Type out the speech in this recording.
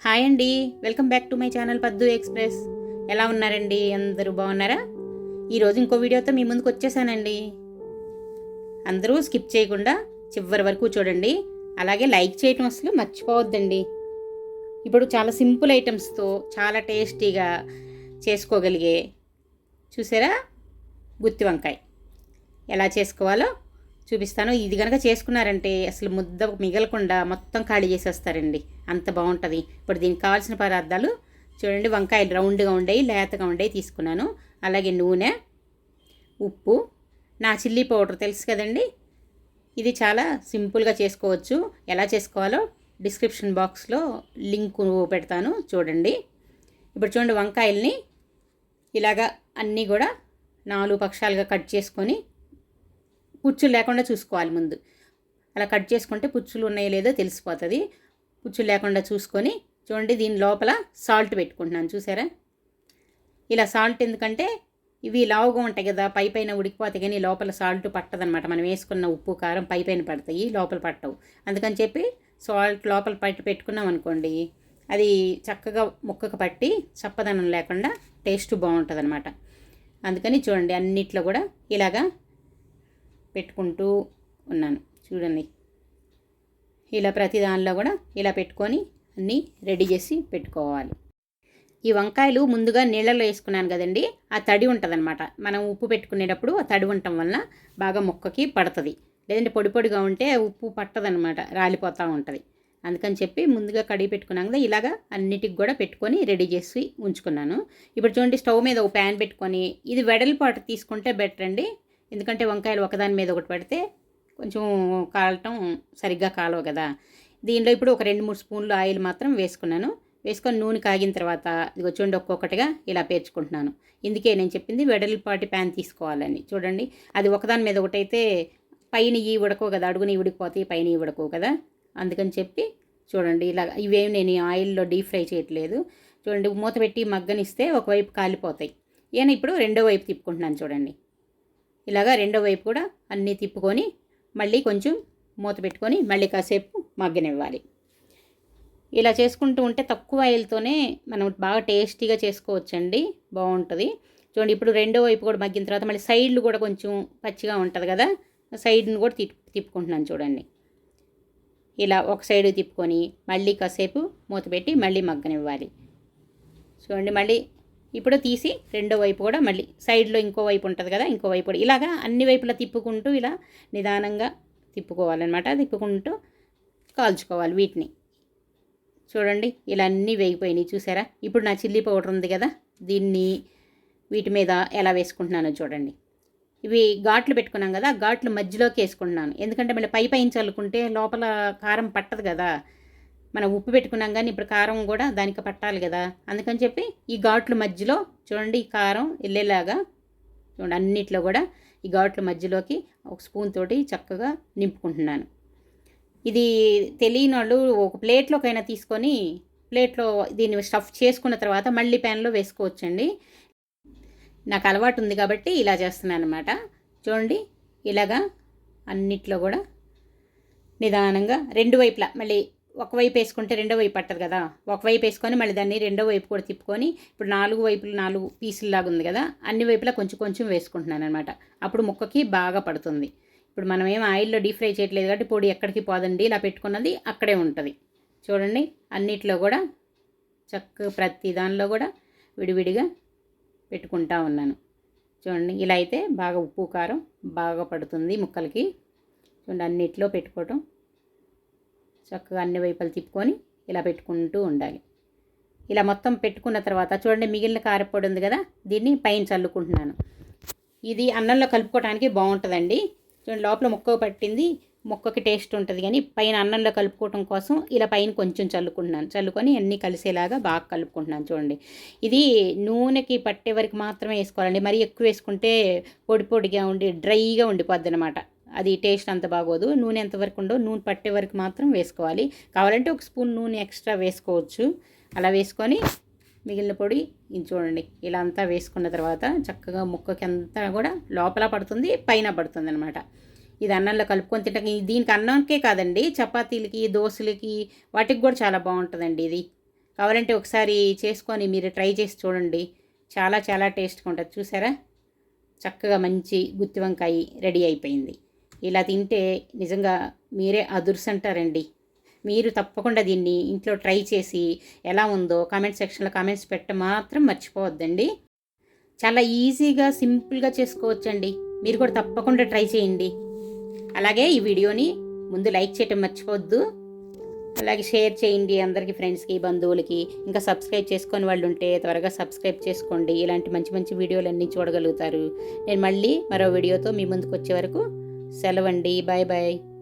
Hi అండి, welcome back to my channel పద్దు express. ఎలా ఉన్నారండి? అందరూ బాగున్నారా? ఈరోజు ఇంకో వీడియోతో మీ ముందుకు వచ్చేసానండి. అందరూ స్కిప్ చేయకుండా చివరి వరకు చూడండి. అలాగే లైక్ చేయటం అసలు మర్చిపోవద్దండి. ఇప్పుడు చాలా సింపుల్ ఐటమ్స్తో చాలా టేస్టీగా చేసుకోగలిగే చూసారా గుత్తి వంకాయ ఎలా చేసుకోవాలో చూపిస్తాను. ఇది కనుక చేసుకున్నారంటే అసలు ముద్ద మిగలకుండా మొత్తం ఖాళీ చేసేస్తారండి, అంత బాగుంటుంది. ఇప్పుడు దీనికి కావాల్సిన పదార్థాలు చూడండి. వంకాయలు రౌండ్గా ఉండేవి, లేతగా ఉండేవి తీసుకున్నాను. అలాగే నూనె, ఉప్పు, నా చిల్లీ పౌడర్ తెలుసు కదండి. ఇది చాలా సింపుల్గా చేసుకోవచ్చు. ఎలా చేసుకోవాలో డిస్క్రిప్షన్ బాక్స్లో లింక్ పెడతాను, చూడండి. ఇప్పుడు చూడండి, వంకాయల్ని ఇలాగా అన్నీ కూడా 4 పక్షాలుగా కట్ చేసుకొని పుచ్చులు లేకుండా చూసుకోవాలి ముందు. అలా కట్ చేసుకుంటే పుచ్చులు ఉన్నాయో లేదో తెలిసిపోతుంది. పుచ్చులు లేకుండా చూసుకొని చూడండి, దీని లోపల సాల్ట్ పెట్టుకుంటున్నాను చూసారా. ఇలా సాల్ట్ ఎందుకంటే ఇవి లావుగా ఉంటాయి కదా, పై పైన ఉడికిపోతాయి, కానీ లోపల సాల్ట్ పట్టదనమాట. మనం వేసుకున్న ఉప్పు కారం పై పైన పడతాయి, లోపల పట్టవు. అందుకని చెప్పి సాల్ట్ లోపల పెట్టుకున్నాం అనుకోండి, అది చక్కగా ముక్కకు పట్టి చప్పదనం లేకుండా టేస్ట్ బాగుంటుంది అనమాట. అందుకని చూడండి, అన్నిట్లో కూడా ఇలాగా పెట్టుకుంటూ ఉన్నాను చూడండి. ఇలా ప్రతి దానిలో కూడా ఇలా పెట్టుకొని అన్నీ రెడీ చేసి పెట్టుకోవాలి. ఈ వంకాయలు ముందుగా నీళ్ళలో వేసుకున్నాను కదండి, ఆ తడి ఉంటుందన్నమాట. మనం ఉప్పు పెట్టుకునేటప్పుడు ఆ తడి ఉండటం వలన బాగా ముక్కకి పడుతుంది. లేదంటే పొడి పొడిగా ఉంటే ఉప్పు పట్టదనమాట, రాలిపోతూ ఉంటుంది. అందుకని చెప్పి ముందుగా కడిగి పెట్టుకున్నాం కదా, ఇలాగా అన్నిటికి కూడా పెట్టుకొని రెడీ చేసి ఉంచుకున్నాను. ఇప్పుడు చూడండి, స్టవ్ మీద ఒక ప్యాన్ పెట్టుకొని, ఇది వెడల్పాటు తీసుకుంటే బెటర్ అండి. ఎందుకంటే వంకాయలు ఒకదాని మీద ఒకటి పెడితే కొంచెం కాలటం సరిగ్గా కాలవు కదా. దీనిలో ఇప్పుడు ఒక 2-3 స్పూన్లు ఆయిల్ మాత్రం వేసుకున్నాను. వేసుకొని నూనె కాగిన తర్వాత ఇదిగో చూడండి, ఒక్కొక్కటిగా ఇలా పేర్చుకుంటున్నాను. ఇందుకే నేను చెప్పింది వెడల్పాటి ప్యాన్ తీసుకోవాలని. చూడండి, అది ఒకదాని మీద ఒకటైతే పైన ఈ ఉడకవు కదా, అడుగుని ఉడికిపోతాయి, పైన ఈ ఉడకవు కదా. అందుకని చెప్పి చూడండి, ఇలా ఇవేమి నేను ఆయిల్లో డీప్ ఫ్రై చేయట్లేదు. చూడండి, మూత పెట్టి మగ్గనిస్తే ఒకవైపు కాలిపోతాయి. ఈయన ఇప్పుడు రెండో వైపు తిప్పుకుంటున్నాను చూడండి. ఇలాగా రెండో వైపు కూడా అన్నీ తిప్పుకొని మళ్ళీ కొంచెం మూత పెట్టుకొని మళ్ళీ కాసేపు మగ్గనివ్వాలి. ఇలా చేసుకుంటూ ఉంటే తక్కువ ఆయిల్తోనే మనం బాగా టేస్టీగా చేసుకోవచ్చండి, బాగుంటుంది. చూడండి, ఇప్పుడు రెండో వైపు కూడా మగ్గిన తర్వాత మళ్ళీ సైడ్లు కూడా కొంచెం పచ్చిగా ఉంటుంది కదా, సైడ్ని కూడా తిప్పుకుంటున్నాను చూడండి. ఇలా ఒక సైడ్ తిప్పుకొని మళ్ళీ కాసేపు మూత పెట్టి మళ్ళీ మగ్గనివ్వాలి. చూడండి, మళ్ళీ ఇప్పుడు తీసి రెండో వైపు కూడా మళ్ళీ సైడ్లో ఇంకో వైపు ఉంటుంది కదా, ఇంకో వైపు కూడా ఇలాగా అన్ని వైపులా తిప్పుకుంటూ ఇలా నిదానంగా తిప్పుకోవాలన్నమాట. తిప్పుకుంటూ కాల్చుకోవాలి వీటిని. చూడండి, ఇలా అన్నీ వేగిపోయినాయి చూసారా. ఇప్పుడు నా చిల్లీ పౌడర్ ఉంది కదా, దీన్ని వీటి మీద ఎలా వేసుకుంటున్నానో చూడండి. ఇవి ఘాట్లు పెట్టుకున్నాం కదా, ఘాట్లు మధ్యలోకి వేసుకుంటున్నాను. ఎందుకంటే మళ్ళీ పైన చల్లుకుంటే లోపల కారం పట్టదు కదా. మనం ఉప్పు పెట్టుకున్నాం కానీ ఇప్పుడు కారం కూడా దానికి పట్టాలి కదా. అందుకని చెప్పి ఈ ఘాట్ల మధ్యలో చూడండి, ఈ కారం వెళ్ళేలాగా చూడండి అన్నిట్లో కూడా ఈ ఘాట్ల మధ్యలోకి ఒక స్పూన్ తోటి చక్కగా నింపుకుంటున్నాను. ఇది తెలియని వాళ్ళు ఒక ప్లేట్లోకైనా తీసుకొని ప్లేట్లో దీన్ని స్టఫ్ చేసుకున్న తర్వాత మళ్ళీ ప్యాన్లో వేసుకోవచ్చండి. నాకు అలవాటు ఉంది కాబట్టి ఇలా చేస్తున్నాను అనమాట. చూడండి, ఇలాగా అన్నిట్లో కూడా నిదానంగా రెండు వైపులా మళ్ళీ ఒకవైపు వేసుకుంటే రెండో వైపు పట్టదు కదా, ఒకవైపు వేసుకొని మళ్ళీ దాన్ని రెండో వైపు కూడా తిప్పుకొని ఇప్పుడు 4 వైపులు 4 పీసుల్లాగా ఉంది కదా, అన్ని వైపులా కొంచెం కొంచెం వేసుకుంటున్నాను అనమాట. అప్పుడు ముక్కకి బాగా పడుతుంది. ఇప్పుడు మనం ఏం ఆయిల్లో డీప్ ఫ్రై చేయట్లేదు కాబట్టి పొడి ఎక్కడికి పోదండి, ఇలా పెట్టుకున్నది అక్కడే ఉంటుంది. చూడండి, అన్నిట్లో కూడా చక్కగా ప్రతి దానిలో కూడా విడివిడిగా పెట్టుకుంటా ఉన్నాను. చూడండి, ఇలా అయితే బాగా ఉప్పు కారం బాగా పడుతుంది ముక్కలకి. చూడండి, అన్నిట్లో పెట్టుకోవటం చక్కగా అన్ని వైపులు తిప్పుకొని ఇలా పెట్టుకుంటూ ఉండాలి. ఇలా మొత్తం పెట్టుకున్న తర్వాత చూడండి, మిగిలిన కారపొడి ఉంది కదా, దీన్ని పైన చల్లుకుంటున్నాను. ఇది అన్నంలో కలుపుకోవడానికి బాగుంటుందండి. చూడండి, లోపల ముక్క పట్టింది, ముక్కకి టేస్ట్ ఉంటుంది, కానీ పైన అన్నంలో కలుపుకోవడం కోసం ఇలా పైన కొంచెం చల్లుకుంటున్నాను. చల్లుకొని అన్నీ కలిసేలాగా బాగా కలుపుకుంటున్నాను. చూడండి, ఇది నూనెకి పట్టే వరకు మాత్రమే వేసుకోవాలండి. మరీ ఎక్కువ వేసుకుంటే పొడి పొడిగా ఉండి డ్రైగా ఉండిపోద్ది అనమాట, అది టేస్ట్ అంత బాగోదు. నూనె ఎంతవరకు ఉండో నూనె పట్టే వరకు మాత్రం వేసుకోవాలి. కావాలంటే ఒక స్పూన్ నూనె ఎక్స్ట్రా వేసుకోవచ్చు. అలా వేసుకొని మిగిలిన పొడి ఇది చూడండి, ఇలా అంతా వేసుకున్న తర్వాత చక్కగా ముక్కకి అంతా కూడా లోపల పడుతుంది, పైన పడుతుంది అనమాట. ఇది అన్నంలో కలుపుకొని తింటాం. దీనికి అన్నంకే కాదండి, చపాతీలకి, దోశలకి వాటికి కూడా చాలా బాగుంటుందండి ఇది. కావాలంటే ఒకసారి చేసుకొని మీరు ట్రై చేసి చూడండి. చాలా చాలా టేస్ట్గా ఉంటుంది. చూసారా, చక్కగా మంచి గుత్తి వంకాయ రెడీ అయిపోయింది. ఇలా తింటే నిజంగా మీరే అదుర్సంటారండి. మీరు తప్పకుండా దీన్ని ఇంట్లో ట్రై చేసి ఎలా ఉందో కామెంట్ సెక్షన్లో కామెంట్స్ మాత్రం మర్చిపోవద్దండి. చాలా ఈజీగా సింపుల్గా చేసుకోవచ్చండి. మీరు కూడా తప్పకుండా ట్రై చేయండి. అలాగే ఈ వీడియోని ముందు లైక్ చేయటం మర్చిపోవద్దు. అలాగే షేర్ చేయండి అందరికీ, ఫ్రెండ్స్కి, బంధువులకి. ఇంకా సబ్స్క్రైబ్ చేసుకొని వాళ్ళు ఉంటే త్వరగా సబ్స్క్రైబ్ చేసుకోండి. ఇలాంటి మంచి మంచి వీడియోలన్నీ చూడగలుగుతారు. నేను మళ్ళీ మరో వీడియోతో మీ ముందుకు వచ్చే వరకు సెలవండి. Bye bye.